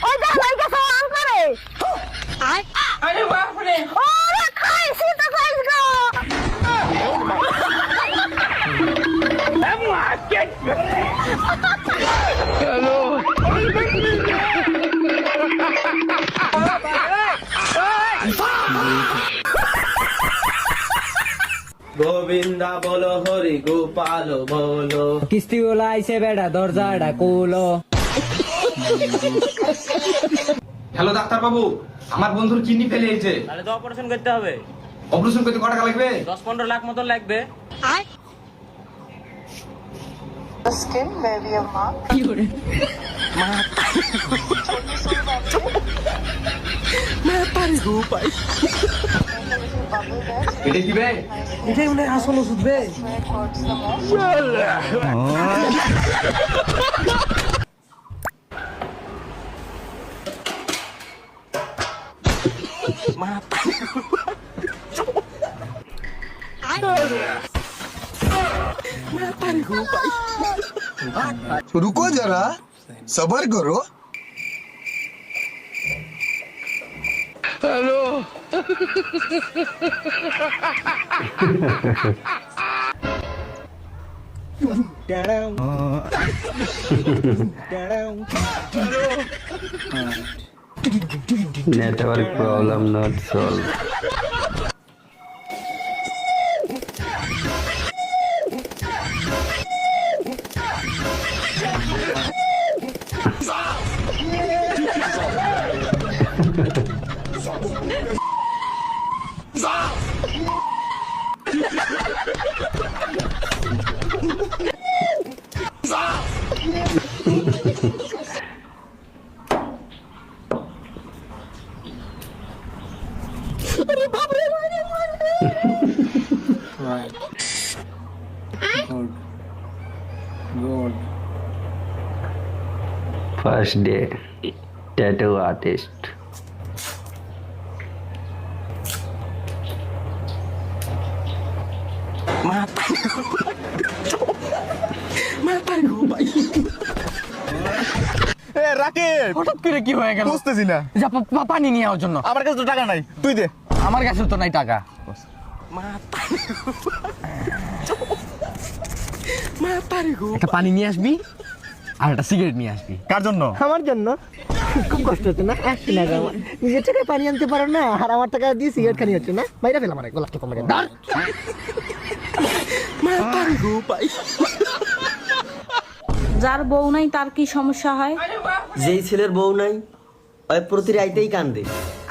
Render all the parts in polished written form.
ওই দেখ লাইকা সব আন করে আরে বাপ রে ওরে খাইছি তো খাইছ গো হ্যালো গোবিন্দা বলো হরি গোপাল বলো। কিস্তি ওলা আইছে বেড়া দরজাটা কুলো। হ্যালো ডাক্তার বাবু, আমার বন্ধুর কিডনি ফেলে গেছে। তাহলে তো অপারেশন করতে হবে। অপারেশন করতে কত টাকা লাগবে? 10-15 লাখ মতো লাগবে। Skin may be a mark. এটা কি বে? এটাই মনে আসল ওষুধ বে। रुको जरा सबर करो। Hello Network problem not solved. First day, tattoo artist. হঠাৎ করে কি হয়ে গেল? বুঝতেছি না। যা পানি নিয়ে আসার জন্য। আমার কাছে তো টাকা নাই, তুই দে। আমার কাছে তো নাই টাকা। একটা পানি নিয়ে আসবি আর একটা সিগারেট নিয়ে আসবি। কার জন্য? আমার জন্য খুব কষ্ট হচ্ছে না? 80 টাকা নিজের টাকায় পানি আনতে পারো না, আর আমার টাকা দিয়ে সিগারেট খানি হচ্ছে না। বাইরে ফেলাম আমার গোলাপ টোকা মেরে ধর। যার বউ নাই তার কি সমস্যা হয়? যেই ছেলের বউ নাই ওই প্রতি রাইতেই কান্দে,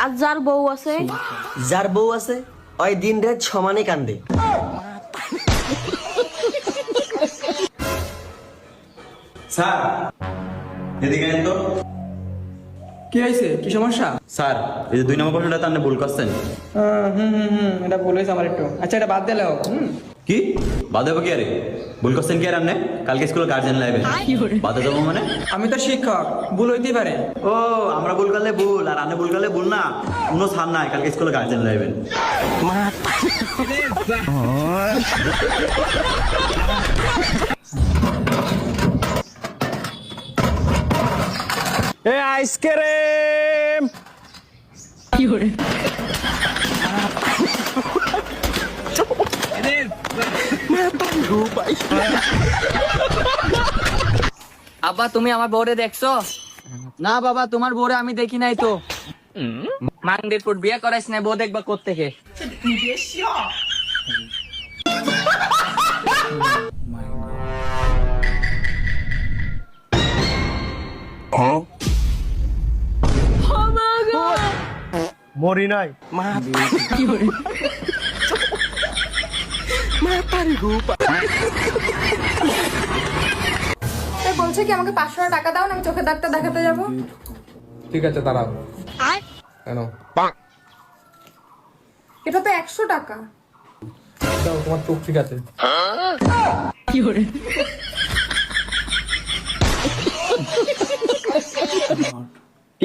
আর যার বউ আছে যার বউ আছে ওই দিন রাত সমানে কান্দে। স্যার এদিকে আইন তো। কি হয়েছে? কি সমস্যা? স্যার এই যে 2 নম্বর প্রশ্নটা আপনি ভুল করছেন। এটা বলেছে আমার একটু। আচ্ছা এটা বাদ দিলেও। কি বাদ দেবো কি আরে? ভুল করছেন কি আর আপনি? কালকে স্কুলে গার্জেন লাইবে বাদ দেবো মানে? আমি তো শিক্ষক, ভুল হইতেই পারে। ও আমরা ভুল করলে ভুল আর আপনি ভুল করলে ভুল না, কোনো ছাড় নাই, কালকে স্কুলে গার্জেন লাইবেন। এ আইসক্রিম। আব্বা তুমি আমার বউরে দেখছো? না বাবা, তোমার বউরে আমি দেখি নাই তো। মাংদের ফুট বিয়ে করাইছ না, বউ দেখবা কোত্থেকে? মরি নাই। বলছে কি আমাকে 500 টাকা দাও না, আমি চোখের ডাক্তার দেখাতে যাব। ঠিক আছে দাঁড়াও। কেন? এটা তো 100 টাকা। দাও, তোমার চোখ ঠিক আছে।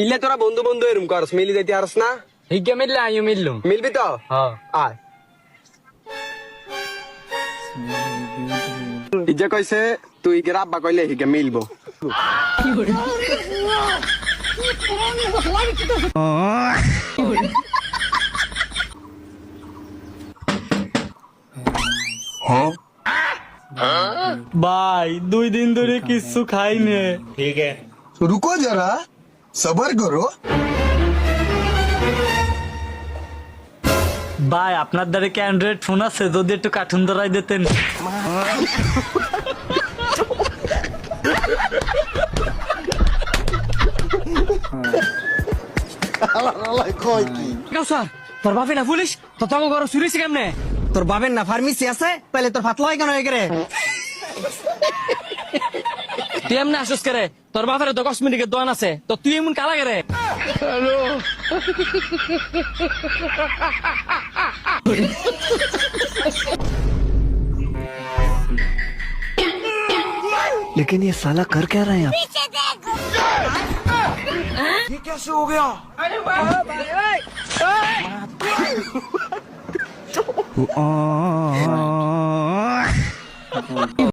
ইলে তোরা বন্ধু বন্ধু এরম করস, মিলি যাইতে পারস না? হিগে মিললে আমিও মিললুম। মিলবি তো? হ্যাঁ। আয়। ইজে কইছে তুই কে রাব্বা কইলে হিগে মিলবো। ভাই 2 দিন ধরে কিছু খাইনে। रुको जरा सबर करो। ভাই আপনার দ্বারা কি অ্যান্ড্রয়েড ফোন আছে? যদি একটু কার্টুন ধরাই দিতেন। তোর বাপে না পুলিশ তো তোমার ঘর চুরিছে কেমনে? তোর বাপের না ফার্মেসি আছে তাহলে তোর ফাতলা কেন হয়ে গেলে? তুই এমনি আসুস করে, তোর বাপের তো কসমেটিকের দোকান আছে, তো তুই এমন কালা গেরে? लेकिन ये साला कर क्या रहा है यहाँ? अरे बाप रे